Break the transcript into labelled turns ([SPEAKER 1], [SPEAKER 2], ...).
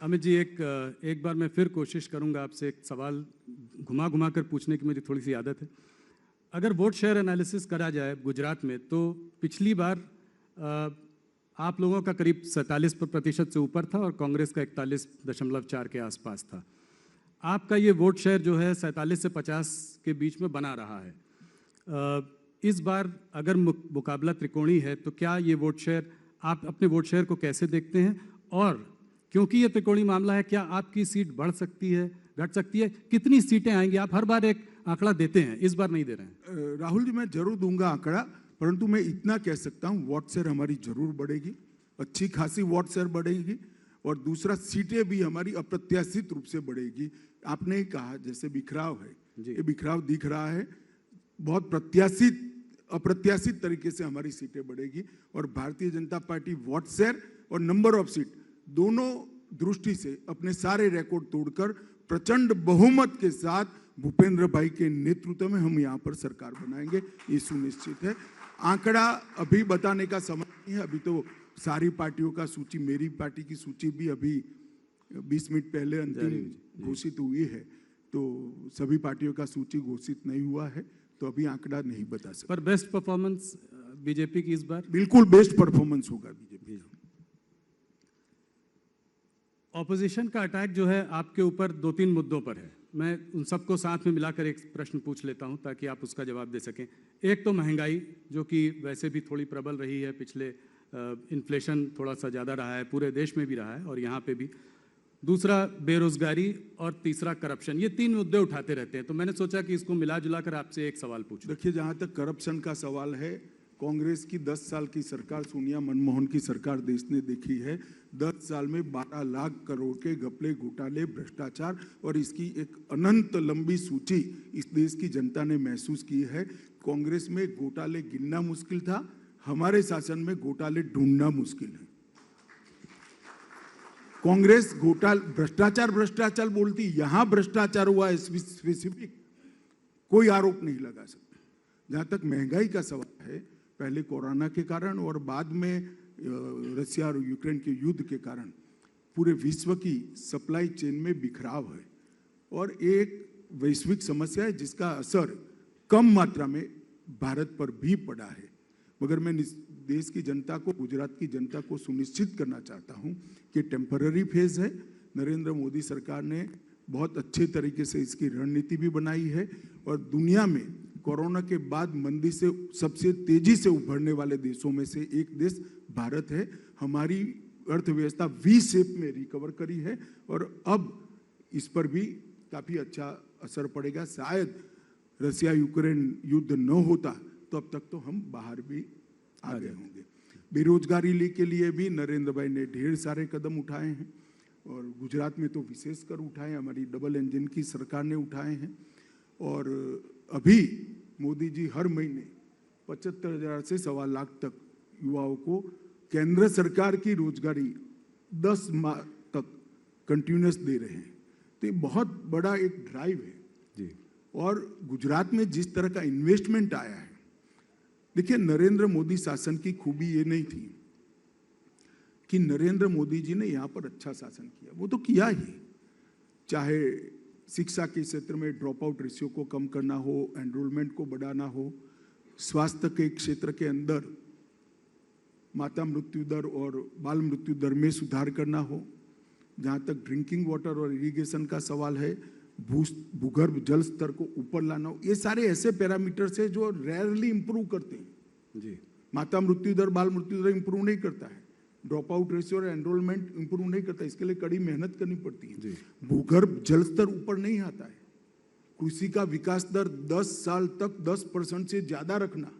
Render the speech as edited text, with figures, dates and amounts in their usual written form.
[SPEAKER 1] अमित जी, एक बार मैं फिर कोशिश करूंगा आपसे एक सवाल घुमा घुमा कर पूछने की मेरी थोड़ी सी आदत है। अगर वोट शेयर एनालिसिस करा जाए गुजरात में, तो पिछली बार आप लोगों का करीब 47% से ऊपर था और कांग्रेस का 41.4 के आसपास था। आपका ये वोट शेयर जो है 47 से 50 के बीच में बना रहा है। इस बार अगर मुकाबला त्रिकोणी है, तो क्या ये वोट शेयर, आप अपने वोट शेयर को कैसे देखते हैं? और क्योंकि ये त्रिकोणी मामला है, क्या आपकी सीट बढ़ सकती है, घट सकती है? कितनी सीटें आएंगी? आप हर बार एक आंकड़ा देते हैं, इस बार नहीं दे रहे हैं।
[SPEAKER 2] राहुल जी, मैं जरूर दूंगा आंकड़ा, परंतु मैं इतना कह सकता हूं वोट शेयर हमारी जरूर बढ़ेगी, अच्छी खासी वोट शेयर बढ़ेगी। और दूसरा, सीटें भी हमारी अप्रत्याशित रूप से बढ़ेगी। आपने ही कहा जैसे बिखराव है, ये बिखराव दिख रहा है, बहुत अप्रत्याशित तरीके से हमारी सीटें बढ़ेगी। और Bharatiya Janata party vote share और नंबर ऑफ सीट दोनों दृष्टि से अपने सारे रिकॉर्ड तोड़कर प्रचंड बहुमत के साथ भूपेंद्र भाई के नेतृत्व में हम यहाँ पर सरकार बनाएंगे, ये सुनिश्चित है। आंकड़ा अभी बताने का समय नहीं है, अभी तो सारी पार्टियों का सूची, मेरी पार्टी की सूची भी अभी 20 मिनट पहले अंतिम घोषित हुई है, तो सभी पार्टियों का सूची घोषित नहीं हुआ है, तो अभी आंकड़ा नहीं बता सकते।
[SPEAKER 1] पर बेस्ट परफॉर्मेंस बीजेपी की इस बार?
[SPEAKER 2] बिल्कुल बेस्ट परफॉर्मेंस होगा बीजेपी।
[SPEAKER 1] ऑपोजिशन का अटैक जो है आपके ऊपर 2-3 मुद्दों पर है। मैं उन सबको साथ में मिलाकर एक प्रश्न पूछ लेता हूं ताकि आप उसका जवाब दे सकें। एक तो महंगाई, जो कि वैसे भी थोड़ी प्रबल रही है, पिछले इन्फ्लेशन थोड़ा सा ज़्यादा रहा है, पूरे देश में भी रहा है और यहाँ पे भी। दूसरा बेरोजगारी, और तीसरा करप्शन। ये 3 मुद्दे उठाते रहते हैं, तो मैंने सोचा कि इसको मिला जुला कर आपसे एक सवाल पूछूं।
[SPEAKER 2] देखिए, जहाँ तक करप्शन का सवाल है, कांग्रेस की 10 साल की सरकार, सोनिया मनमोहन की सरकार देश ने देखी है। 10 साल में 12 लाख करोड़ के घपले, घोटाले, भ्रष्टाचार और इसकी एक अनंत लंबी सूची इस देश की जनता ने महसूस की है। कांग्रेस में घोटाले गिनना मुश्किल था, हमारे शासन में घोटाले ढूंढना मुश्किल है। कांग्रेस भ्रष्टाचार बोलती, यहां भ्रष्टाचार हुआ है स्पेसिफिक कोई आरोप नहीं लगा सकते। जहां तक महंगाई का सवाल है, पहले कोरोना के कारण और बाद में रशिया और यूक्रेन के युद्ध के कारण पूरे विश्व की सप्लाई चेन में बिखराव है और एक वैश्विक समस्या है जिसका असर कम मात्रा में भारत पर भी पड़ा है। मगर मैं देश की जनता को, गुजरात की जनता को सुनिश्चित करना चाहता हूं कि टेम्पररी फेज है। नरेंद्र मोदी सरकार ने बहुत अच्छे तरीके से इसकी रणनीति भी बनाई है और दुनिया में कोरोना के बाद मंदी से सबसे तेजी से उभरने वाले देशों में से एक देश भारत है। हमारी अर्थव्यवस्था वी शेप में रिकवर करी है और अब इस पर भी काफी अच्छा असर पड़ेगा। शायद रशिया यूक्रेन युद्ध न होता तो अब तक तो हम बाहर भी आ गए होंगे। बेरोजगारी के लिए भी नरेंद्र भाई ने ढेर सारे कदम उठाए हैं और गुजरात में तो विशेषकर उठाए, हमारी डबल इंजन की सरकार ने उठाए हैं। और अभी मोदी जी हर महीने 75,000 से 1.25 लाख तक युवाओं को केंद्र सरकार की रोजगारी 10 माह तक कंटिन्यूस दे रहे हैं, तो ये बहुत बड़ा एक ड्राइव है जी। और गुजरात में जिस तरह का इन्वेस्टमेंट आया है, देखिए नरेंद्र मोदी शासन की खूबी ये नहीं थी कि नरेंद्र मोदी जी ने यहाँ पर अच्छा शासन किया, वो तो किया ही, चाहे शिक्षा के क्षेत्र में ड्रॉप आउट रेशियो को कम करना हो, एनरोलमेंट को बढ़ाना हो, स्वास्थ्य के क्षेत्र के अंदर माता मृत्यु दर और बाल मृत्यु दर में सुधार करना हो, जहाँ तक ड्रिंकिंग वाटर और इरिगेशन का सवाल है, भूगर्भ जल स्तर को ऊपर लाना हो, ये सारे ऐसे पैरामीटर्स है जो रेयरली इंप्रूव करते हैं जी। माता मृत्यु दर, बाल मृत्यु दर इंप्रूव नहीं करता है, ड्रॉप आउट रेशियो और एनरोलमेंट इंप्रूव नहीं करता, इसके लिए कड़ी मेहनत करनी पड़ती है। भूगर्भ जल स्तर ऊपर नहीं आता है, कृषि का विकास दर 10 साल तक 10% से ज्यादा रखना,